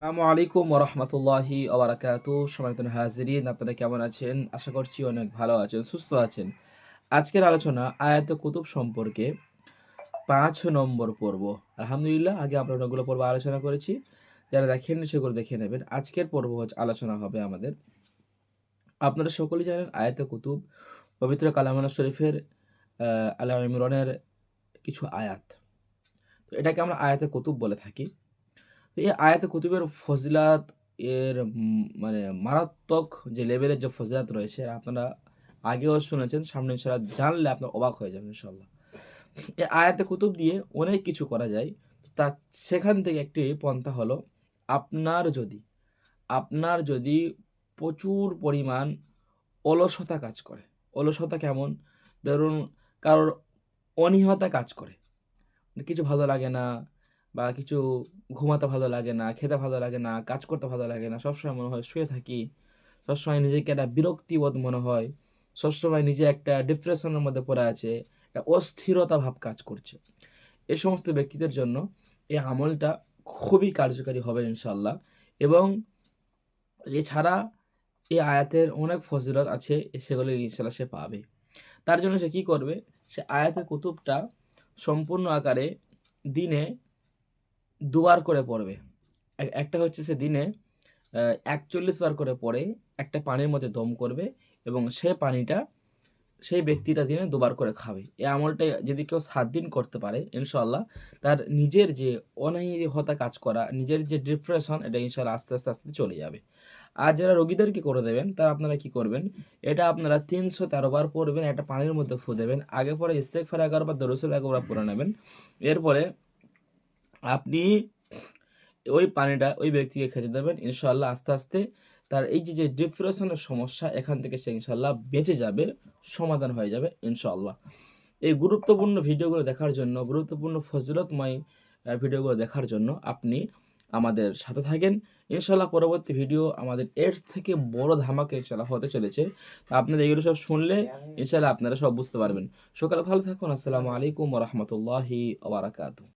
আসসালামু আলাইকুম ওরহমতুল্লাহি ওবারাকাতু। সম্মানিত হাজিরিন, আপনারা কেমন আছেন? আশা করছি অনেক ভালো আছেন, সুস্থ আছেন। আজকের আলোচনা আয়াতে কুতুব সম্পর্কে ৫ নম্বর পর্ব। আলহামদুলিল্লাহ, আগে আমরা অনেকগুলো পর্ব আলোচনা করেছি। যারা দেখেননি সেগুলো দেখে নেবেন। আজকের পর্ব হচ্ছে আলোচনা হবে আমাদের। আপনারা সকলেই জানেন আয়াতে কুতুব পবিত্র কালামানা শরীফের আল ইমরানের কিছু আয়াত। তো এটাকে আমরা আয়াতে কুতুব বলে থাকি। এই আয়াতে কুতুবের ফজিলাত এর মানে মারাত্মক যে লেভেলের যে ফজিলাত রয়েছে আপনারা আগেও শুনেছেন, সামনে ইনশাআল্লাহ জানলে আপনার অবাক হয়ে যাবেন ইনশাআল্লাহ। এই আয়াতে কুতুব দিয়ে অনেক কিছু করা যায়। তা সেখান থেকে একটি পন্থা হলো, আপনার যদি আপনার যদি প্রচুর পরিমাণ অলসতা কাজ করে। অলসতা কেমন? ধরুন কারোর অনীহা কাজ করে। কিছু ভালো লাগে না বা কিছু ঘুমাতে ভালো লাগে না, খেতে ভালো লাগে না, কাজ করতে ভালো লাগে না। সবসময় মনে হয় শুয়ে থাকি। সবসময় নিজেকে একটা বিরক্তিবোধ মনে হয়। সবসময় নিজে একটা ডিপ্রেশনের মধ্যে পড়ে আছে। একটা অস্থিরতা ভাব কাজ করছে। এ সমস্ত ব্যক্তিদের জন্য এই আমলটা খুবই কার্যকারী হবে ইনশাআল্লাহ। এবং এছাড়া এই আয়াতের অনেক ফজিলত আছে, সেগুলো ইনশাআল্লাহ সে পাবে। তার জন্য সে কী করবে? সে আয়াতে কুতুবটা সম্পূর্ণ আকারে দিনে দুবার করে পড়বে। একটা হচ্ছে সে দিনে ৪১ বার করে পড়ে একটা পানির মধ্যে দম করবে এবং সে পানিটা সেই ব্যক্তিটা দিনে দুবার করে খাবে। এই আমলটা যদি কেউ ৭ দিন করতে পারে ইনশাআল্লাহ, তার নিজের যে অনীহা কাজ করা, নিজের যে ডিপ্রেশন, এটা ইনশাআল্লাহ আস্তে, আস্তে, আস্তে চলে যাবে। আর যারা রোগীদেরকে করে দেবেন, তারা আপনারা কি করবেন? এটা আপনারা ৩১৩ বার পড়বেন, একটা পানির মধ্যে ফু দেবেন। আগে পরে ইস্তেগফার ১১ বার, দরুদ শরীফ ১১ বার পড়ে নেবেন। এরপরে আপনি ওই পানিটা ওই ব্যক্তিকে খেতে দেবেন। ইনশাআল্লাহ আস্তে, আস্তে তার এই যে ডিপ্রেশনের সমস্যা, এখান থেকে সে ইনশাআল্লাহ বেঁচে যাবে, সমাধান হয়ে যাবে ইনশাআল্লাহ। এই গুরুত্বপূর্ণ ভিডিওগুলো দেখার জন্য, গুরুত্বপূর্ণ ফজিলতময় ভিডিওগুলো দেখার জন্য আপনি আমাদের সাথে থাকেন। ইনশাআল্লাহ পরবর্তী ভিডিও আমাদের এর থেকে বড় ধামাকা ইনশাআল্লাহ হতে চলেছে। তো আপনারা এগুলো সব শুনলে ইনশাআল্লাহ আপনারা সব বুঝতে পারবেন। সকালে ভালো থাকুন। আসসালামু আলাইকুম ওয়া রাহমাতুল্লাহি ওয়া বারাকাতুহু।